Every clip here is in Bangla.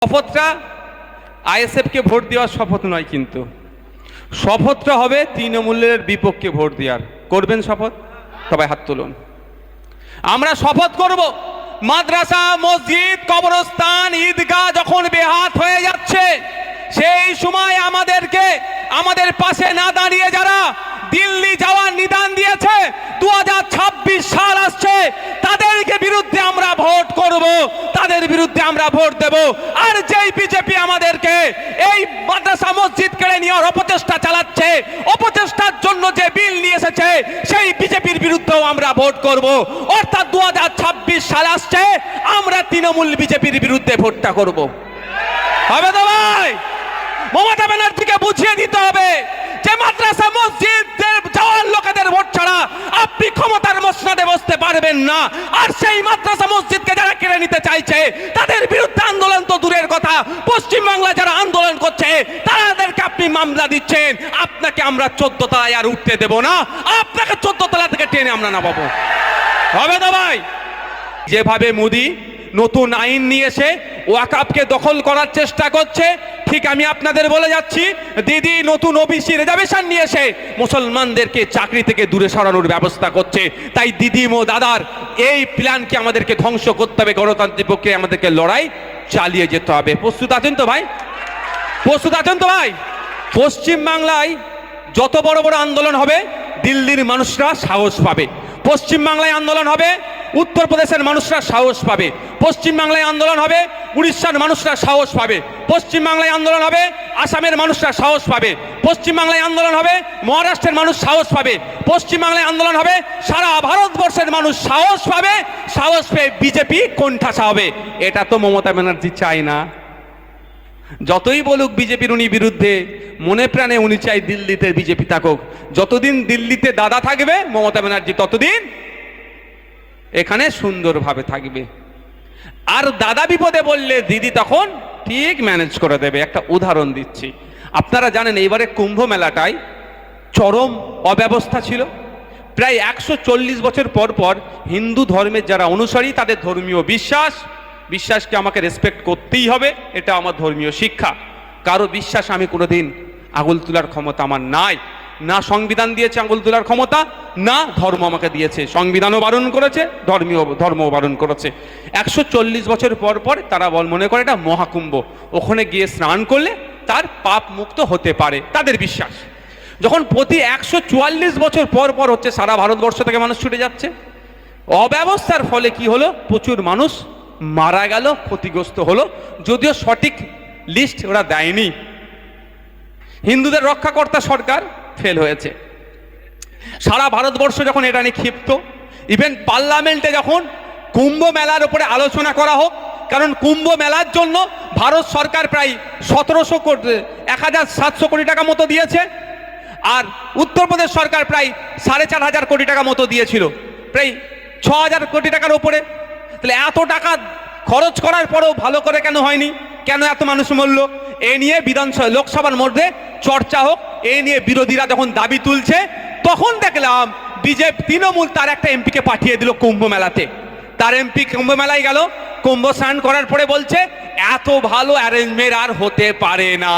শপথটা আইএসএফকে ভোট দেওয়ার শপথ নয়, কিন্তু শপথটা হবে তৃণমূলের বিপক্ষে ভোট দেওয়ার। করবেন শপথ? সবাই হাত তুলুন। আমরা শপথ করব, মাদ্রাসা, মসজিদ, কবরস্থান, ঈদগাহ যখন বেহাত হয়ে যাচ্ছে, সেই সময় আমাদেরকে আমাদের পাশে না দাঁড়িয়ে যারা দিল্লি যাওয়ার নিদান দিয়েছে, 2026 সাল আসছে, তাদেরকে বিরুদ্ধে আমরা ভোট করব, তাদের বিরুদ্ধে আমরা ভোট দেব। আর যেই বিজেপি আমাদেরকে এই মাদ্রাসা মসজিদ কেড়ে নেওয়ার অপচেষ্টা চালাচ্ছে, অপচেষ্টার জন্য যে বিল নিয়ে এসেছে, সেই বিজেপির বিরুদ্ধেও আমরা ভোট করব। অর্থাৎ 2026 সাল আসছে, আমরা তৃণমূল বিজেপির বিরুদ্ধে ভোটটা করব। হবে তো ভাই? মমতা ব্যানার্জিকে বুঝিয়ে দিতে হবে যে মাদ্রাসা মসজিদের যাওয়ার লোকেদের ভোট ছাড়া আপনি ক্ষমতার মসনদে বসতে পারবেন না। আর সেই মাদ্রাসা মসজিদকে যারা কেড়ে নিতে চাইছে, তাদের বিরুদ্ধে আন্দোলন তো দূরের কথা, পশ্চিমবাংলায় যারা আন্দোলন করছে তাদেরকে আপনি মামলা দিচ্ছেন। আপনাকে আমরা 14 তলায় আর উঠতে দেব না, আপনাকে 14 তলা থেকে টেনে আমরা নামাবো। হবে তো ভাই? যেভাবে মোদি নতুন আইন নিয়ে এসে ওয়াকফকে দখল করার চেষ্টা করছে, ঠিক আমি আপনাদের বলে যাচ্ছি, দিদি নতুন ওবিসি রিজার্ভেশন নিয়ে এসে মুসলমানদেরকে চাকরি থেকে দূরে সরানোর ব্যবস্থা করছে। তাই দিদি ও দাদার এই প্ল্যানকে আমাদেরকে ধ্বংস করতে হবে, গণতান্ত্রিক পক্ষে আমাদেরকে লড়াই চালিয়ে যেতে হবে। প্রস্তুত আছেন তো ভাই? প্রস্তুত আছেন তো ভাই? পশ্চিমবাংলায় যত বড় বড় আন্দোলন হবে, দিল্লির মানুষরা সাহস পাবে। পশ্চিমবাংলায় আন্দোলন হবে, উত্তরপ্রদেশের মানুষরা সাহস পাবে। পশ্চিমবাংলায় আন্দোলন হবে, উড়িষ্যার মানুষরা সাহস পাবে। পশ্চিমবাংলায় আন্দোলন হবে, আসামের মানুষরা সাহস পাবে। পশ্চিমবাংলায় আন্দোলন হবে, মহারাষ্ট্রের মানুষ সাহস পাবে। পশ্চিমবাংলায় আন্দোলন হবে, সারা ভারতবর্ষের মানুষ সাহস পাবে। সাহস পেয়ে বিজেপি কোণঠাসা হবে। এটা তো মমতা ব্যানার্জি চায় না। যতই বলুক বিজেপির উনি বিরুদ্ধে, মনে প্রাণে উনি চাই দিল্লিতে বিজেপি থাকুক। যতদিন দিল্লিতে দাদা থাকবে মমতা ব্যানার্জি, ততদিন এখানে সুন্দরভাবে থাকবে। আর দাদা বিপদে বললে দিদি তখন ঠিক ম্যানেজ করে দেবে। একটা উদাহরণ দিচ্ছি, আপনারা জানেন এইবারে কুম্ভ মেলাটায় চরম অব্যবস্থা ছিল। প্রায় 140 বছর পর পর হিন্দু ধর্মের যারা অনুসারী, তাদের ধর্মীয় বিশ্বাসকে আমাকে রেসপেক্ট করতেই হবে, এটা আমার ধর্মীয় শিক্ষা। কারো বিশ্বাস আমি কোনোদিন আঙুল তোলার ক্ষমতা আমার নাই। না সংবিধান দিয়েছে আঙুল তোলার ক্ষমতা, না ধর্ম আমাকে দিয়েছে। সংবিধানও বারণ করেছে, ধর্মও বারণ করেছে। 140 বছর পর পর তারা মনে করে এটা মহাকুম্ভ, ওখানে গিয়ে স্নান করলে তার পাপ মুক্ত হতে পারে, তাদের বিশ্বাস। যখন প্রতি 144 বছর পর পর হচ্ছে, সারা ভারতবর্ষ থেকে মানুষ ছুটে যাচ্ছে, অব্যবস্থার ফলে কি হলো, প্রচুর মানুষ মারা গেল, ক্ষতিগ্রস্ত হলো। যদিও সঠিক লিস্ট ওরা দেয়নি। হিন্দুদের রক্ষাকর্তা সরকার ফেল হয়েছে। সারা ভারতবর্ষ যখন এটা নিয়ে ক্ষিপ্ত, ইভেন পার্লামেন্টে যখন কুম্ভ মেলার উপরে আলোচনা করা হোক, কারণ কুম্ভ মেলার জন্য ভারত সরকার প্রায় 1700 কোটি টাকা মতো দিয়েছে, আর উত্তরপ্রদেশ সরকার প্রায় 4500 কোটি টাকা মতো দিয়েছিল, প্রায় 6000 কোটি টাকার উপরে। তাহলে এত টাকা খরচ করার পরেও ভালো করে কেন হয়নি? কেন এত মানুষ মরল? এ নিয়ে বিধানসভা লোকসভার মধ্যে চর্চা হোক। এ নিয়ে বিরোধীরা যখন দাবি তুলছে, তখন দেখলাম বিজেপি তৃণমূল তার একটা এমপিকে পাঠিয়ে দিল কুম্ভ মেলাতে। তার এমপি কুম্ভ মেলায় গেল, কুম্ভ স্নান করার পরে বলছে এত ভালো অ্যারেঞ্জমেন্ট আর হতে পারে না।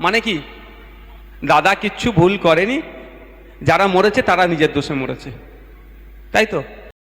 মানে কি, দাদা কিচ্ছু ভুল করেনি, যারা মরেছে তারা নিজের দোষে মরেছে, তাই তো?